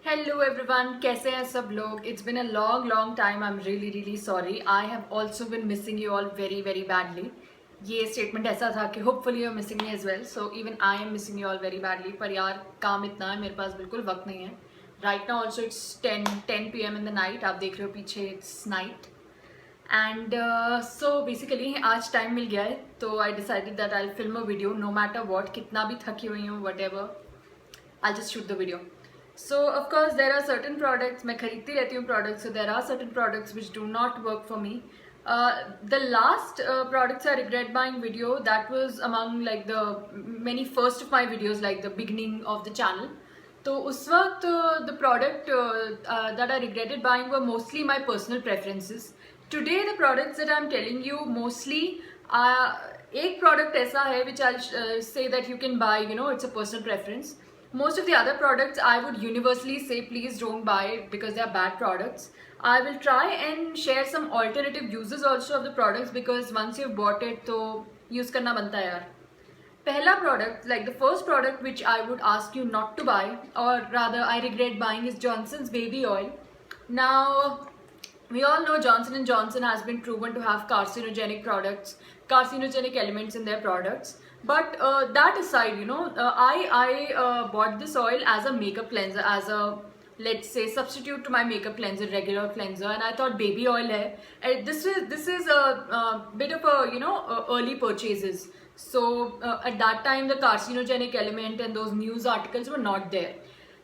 Hello everyone, कैसे हैं सब लोग? It's been a long time. I'm really sorry. I have also been missing you all very badly. ये statement ऐसा था कि hopefully you're missing me as well. So even I am missing you all very badly. पर यार काम इतना है, मेरे पास बिल्कुल वक्त नहीं है. Right now also it's 10 p.m. in the night. आप देख रहे हो पीछे it's night. And so basically आज time मिल गया है, तो I decided that I'll film a video no matter what. कितना भी थकी हुई हूँ whatever, I'll just shoot the video. So of course there are certain products, मैं खरीदती रहती हूँ products, so there are certain products which do not work for me. The last products I regret buying video, that was among like the many first of my videos, like the beginning of the channel. तो उस वक्त the product that I regretted buying were mostly my personal preferences. Today the products that I'm telling you mostly एक product ऐसा है which I'll say that you can buy, you know, it's a personal preference. Most of the other products I would universally say please don't buy it because they are bad products. I will try and share some alternative uses also of the products because once you've bought it तो use करना बनता है यार. पहला product, like the first product which I would ask you not to buy, or rather I regret buying, is Johnson's baby oil. Now we all know Johnson & Johnson has been proven to have carcinogenic elements in their products. But that aside, you know, I bought this oil as a makeup cleanser, as a, let's say, substitute to my makeup cleanser, regular cleanser, and I thought baby oil hai. This is a bit of a, you know, early purchases. So at that time the carcinogenic element and those news articles were not there.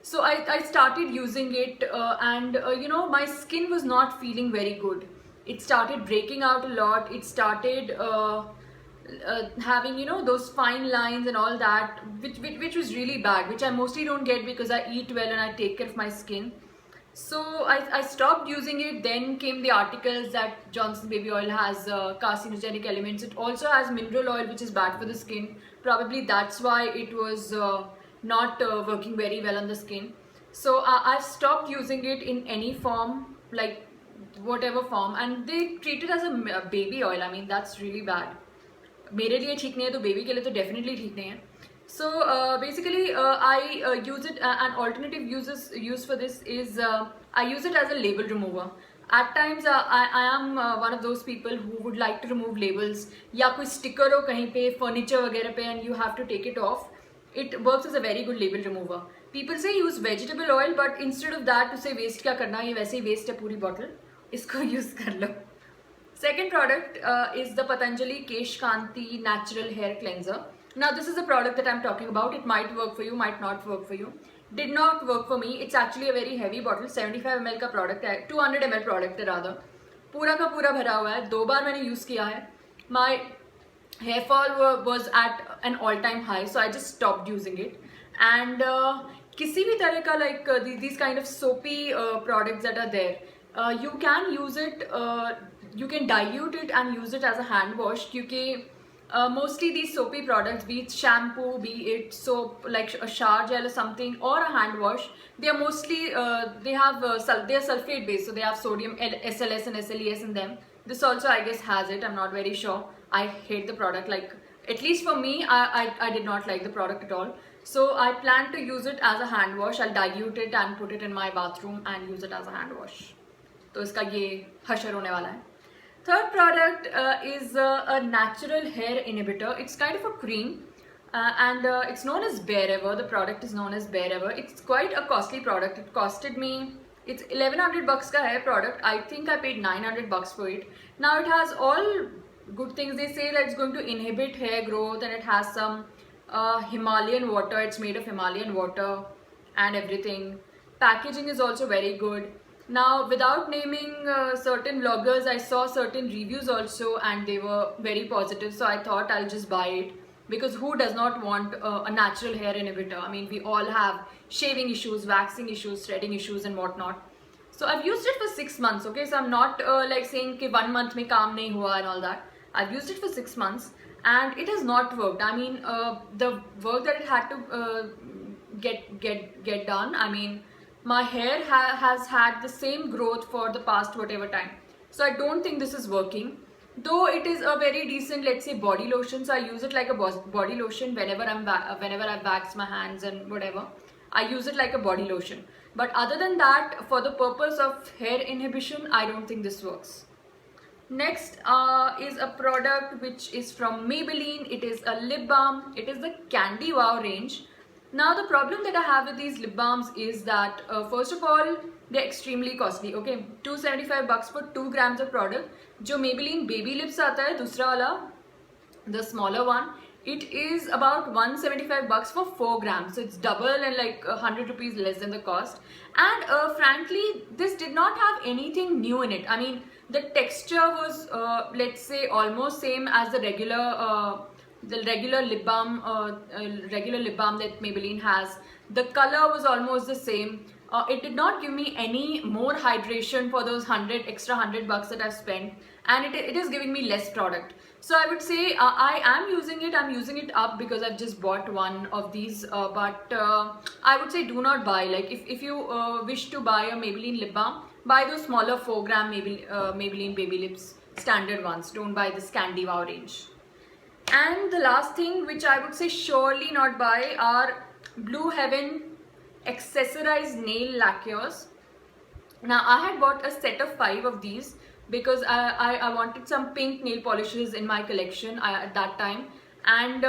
So I started using it and you know, my skin was not feeling very good. It started breaking out a lot. It started having, you know, those fine lines and all that, which was really bad, which I mostly don't get because I eat well and I take care of my skin. So I stopped using it. Then came the articles that Johnson's baby oil has carcinogenic elements. It also has mineral oil, which is bad for the skin. Probably that's why it was not working very well on the skin. So I've stopped using it in any form, like whatever form, and they treat it as a baby oil. I mean, that's really bad. मेरे लिए ठीक नहीं है तो baby के लिए तो definitely ठीक नहीं है. So basically I use it, an alternative use for this is I use it as a label remover. At times I am one of those people who would like to remove labels, या कोई sticker हो कहीं पे furniture वगैरह पे and you have to take it off. It works as a very good label remover. People say use vegetable oil, but instead of that to say waste क्या करना, ये वैसे ही waste है पूरी bottle, इसको use कर लो. Second product is the Patanjali Kesh Kanti Natural Hair Cleanser. Now this is the product that I'm talking about. It might work for you, might not work for you. Did not work for me. It's actually a very heavy bottle, 75 ml का product है, 200 ml product है rather. पूरा का पूरा भरा हुआ है. 2 बार मैंने use किया है. My hair fall was at an all-time high, so I just stopped using it. And किसी भी तरह का like these kind of soapy products that are there, you can use it. You can dilute it and use it as a hand wash क्योंकि mostly these soapy products, be it shampoo, be it soap like a shower gel or something, or a hand wash, they are mostly they are sulfate based, so they have sodium SLS and SLES in them. This also I guess has it, I'm not very sure. I hate the product, like at least for me I did not like the product at all. So I plan to use it as a hand wash. I'll dilute it and put it in my bathroom and use it as a hand wash. तो इसका ये हशर होने वाला है. Third product is a natural hair inhibitor. It's kind of a cream and it's known as Bearever. The product is known as Bearever. It's quite a costly product. It costed me, it's 1100 bucks का है product. I think I paid 900 bucks for it. Now it has all good things. They say that it's going to inhibit hair growth and it has some Himalayan water. It's made of Himalayan water and everything. Packaging is also very good. Now, without naming certain bloggers, I saw certain reviews also and they were very positive. So I thought I'll just buy it because who does not want a natural hair inhibitor? I mean, we all have shaving issues, waxing issues, threading issues and whatnot. So I've used it for 6 months, okay? So I'm not like saying कि 1 month में काम नहीं हुआ and all that. I've used it for 6 months and it has not worked. I mean, the work that it had to get done, I mean, my hair has had the same growth for the past whatever time. So I don't think this is working. Though it is a very decent, let's say, body lotion. So I use it like a body lotion whenever I wax my hands and whatever. I use it like a body lotion. But other than that, for the purpose of hair inhibition, I don't think this works. Next is a product which is from Maybelline. It is a lip balm. It is the Candy Wow range. Now the problem that I have with these lip balms is that first of all, they're extremely costly. Okay, 275 bucks for 2 grams of product. जो Maybelline Baby Lips आता है दूसरा वाला, the smaller one, it is about 175 bucks for 4 grams, so it's double and like 100 rupees less than the cost. And frankly, this did not have anything new in it. I mean, the texture was let's say almost same as the regular lip balm that Maybelline has. The color was almost the same. It did not give me any more hydration for those 100 bucks that I've spent, and it is giving me less product. So I would say I am using it. I'm using it up because I've just bought one of these. But I would say do not buy. Like if you wish to buy a Maybelline lip balm, buy those smaller 4 gram Maybelline Baby Lips standard ones. Don't buy this Candy Wow range. And the last thing which I would say surely not buy are Blue Heaven accessorized nail lacquers. Now I had bought a set of 5 of these because I wanted some pink nail polishes in my collection at that time, and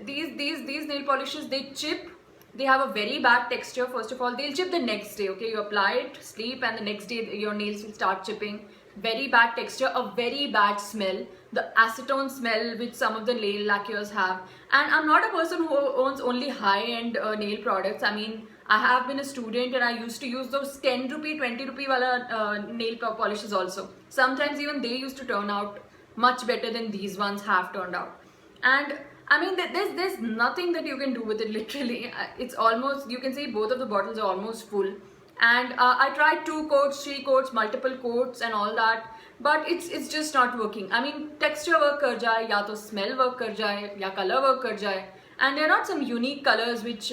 these nail polishes, they chip. They have a very bad texture. First of all, they'll chip the next day. Okay, you apply it, sleep, and the next day your nails will start chipping. Very bad texture, a very bad smell, the acetone smell which some of the nail lacquers have. And I'm not a person who owns only high-end nail products. I mean, I have been a student and I used to use those 10 rupee, 20 rupee wala nail polishes also. Sometimes even they used to turn out much better than these ones have turned out. And I mean, there's nothing that you can do with it literally. It's almost, you can see both of the bottles are almost full. And I tried 2 coats, 3 coats, multiple coats and all that, but it's just not working. I mean, texture work kar jaye, ya to smell work kar jaye, ya color work kar jaye. And there are not some unique colors which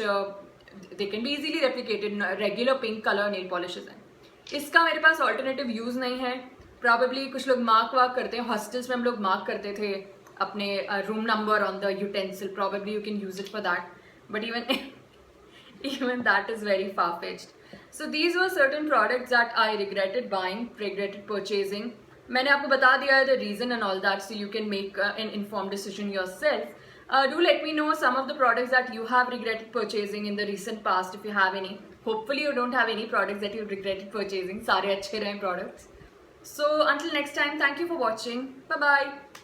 they can be easily replicated in regular pink color nail polishes हैं. इसका मेरे पास alternative use नहीं है. Probably कुछ लोग mark वाक करते हैं. Hostels में हम लोग mark करते थे अपने room number on the utensil. Probably you can use it for that. But even that is very far-fetched. So these were certain products that I regretted buying, regretted purchasing. मैंने आपको बता दिया है the reason and all that, so you can make an informed decision yourself. Do let me know some of the products that you have regretted purchasing in the recent past, if you have any. Hopefully you don't have any products that you've regretted purchasing. सारे अच्छे रहे products. So until next time, thank you for watching. Bye bye.